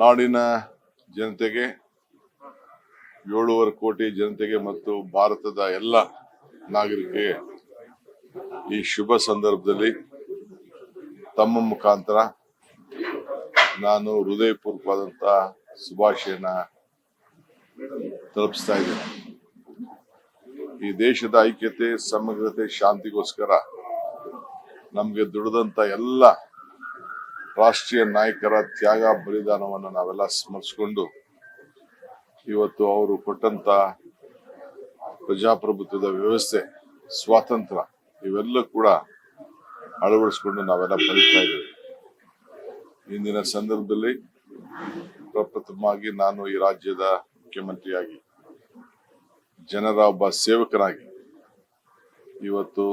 ನಾಡಿನ ಜನತೆಗೆ 7.5 ಕೋಟಿ ಜನತೆಗೆ ಮತ್ತು ಭಾರತದ ಎಲ್ಲ ನಾಗರಿಕರಿಗೆ ಈ ಶುಭ ಸಂದರ್ಭದಲ್ಲಿ ತಮ್ಮ ಮುಖಾಂತರ ನಾನು ಹೃದಯಪೂರ್ವಕವಾದಂತ ಶುಭಾಶಯನ ತಲುಪಿಸ್ತಾ ಇದ್ದೇನೆ. ಈ ದೇಶದ ಐಕ್ಯತೆ, ಸಮಗ್ರತೆ, ಶಾಂತಿಗೋಸ್ಕರ ನಮಗೆ ದುಡಿದಂತ ಎಲ್ಲ ರಾಷ್ಟ್ರೀಯ ನಾಯಕರ ತ್ಯಾಗ ಬಲಿದಾನವನ್ನು ನಾವೆಲ್ಲ ಸ್ಮರಿಸಿಕೊಂಡು ಇವತ್ತು ಅವರು ಕೊಟ್ಟಂತ ಪ್ರಜಾಪ್ರಭುತ್ವದ ವ್ಯವಸ್ಥೆ, ಸ್ವಾತಂತ್ರ್ಯ ಇವೆಲ್ಲ ಕೂಡ ಅಳವಡಿಸಿಕೊಂಡು ನಾವೆಲ್ಲ ಬದುಕ್ತಾ ಇದ್ದೇವೆ. ಇಂದಿನ ಸಂದರ್ಭದಲ್ಲಿ ಪ್ರಪ್ರಥಮವಾಗಿ ನಾನು ಈ ರಾಜ್ಯದ ಮುಖ್ಯಮಂತ್ರಿಯಾಗಿ, ಜನರ ಒಬ್ಬ ಸೇವಕನಾಗಿ ಇವತ್ತು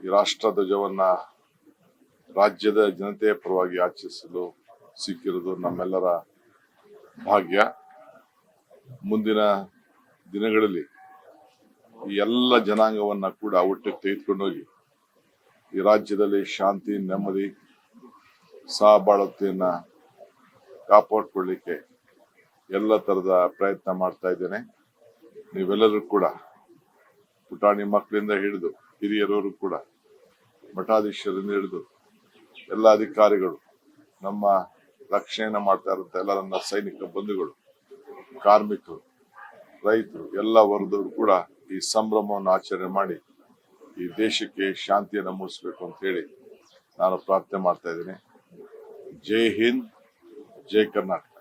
ಈ ರಾಷ್ಟ್ರ ಧ್ವಜವನ್ನ ರಾಜ್ಯದ ಜನತೆಯ ಪರವಾಗಿ ಆಚರಿಸಲು ಸಿಕ್ಕಿರೋದು ನಮ್ಮೆಲ್ಲರ ಭಾಗ್ಯ. ಮುಂದಿನ ದಿನಗಳಲ್ಲಿ ಈ ಎಲ್ಲ ಜನಾಂಗವನ್ನ ಕೂಡ ಒಟ್ಟಿಗೆ ತೆಗೆದುಕೊಂಡೋಗಿ ಈ ರಾಜ್ಯದಲ್ಲಿ ಶಾಂತಿ, ನೆಮ್ಮದಿ, ಸಹಬಾಳ್ವೆಯನ್ನ ಕಾಪಾಡಿಕೊಳ್ಳಿಕ್ಕೆ ಎಲ್ಲ ತರದ ಪ್ರಯತ್ನ ಮಾಡ್ತಾ ಇದ್ದೇನೆ. ನೀವೆಲ್ಲರೂ ಕೂಡ ಪುಟಾಣಿ ಮಕ್ಕಳಿಂದ ಹಿಡಿದು ಹಿರಿಯರವರು ಕೂಡ, ಮಠಾಧೀಶರಿಂದ ಹಿಡಿದು ಎಲ್ಲ ಅಧಿಕಾರಿಗಳು, ನಮ್ಮ ರಕ್ಷಣೆ ಮಾಡ್ತಾ ಇರುವಂತ ಎಲ್ಲ ನನ್ನ ಸೈನಿಕ ಬಂಧುಗಳು, ಕಾರ್ಮಿಕರು, ರೈತರು, ಎಲ್ಲ ವರ್ಗದವರು ಕೂಡ ಈ ಸಂಭ್ರಮವನ್ನು ಆಚರಣೆ ಮಾಡಿ ಈ ದೇಶಕ್ಕೆ ಶಾಂತಿಯನ್ನು ಮೂಡಿಸಬೇಕು ಅಂತ ಹೇಳಿ ನಾನು ಪ್ರಾರ್ಥನೆ ಮಾಡ್ತಾ ಇದ್ದೇನೆ. ಜೈ ಹಿಂದ್, ಜೈ ಕರ್ನಾಟಕ.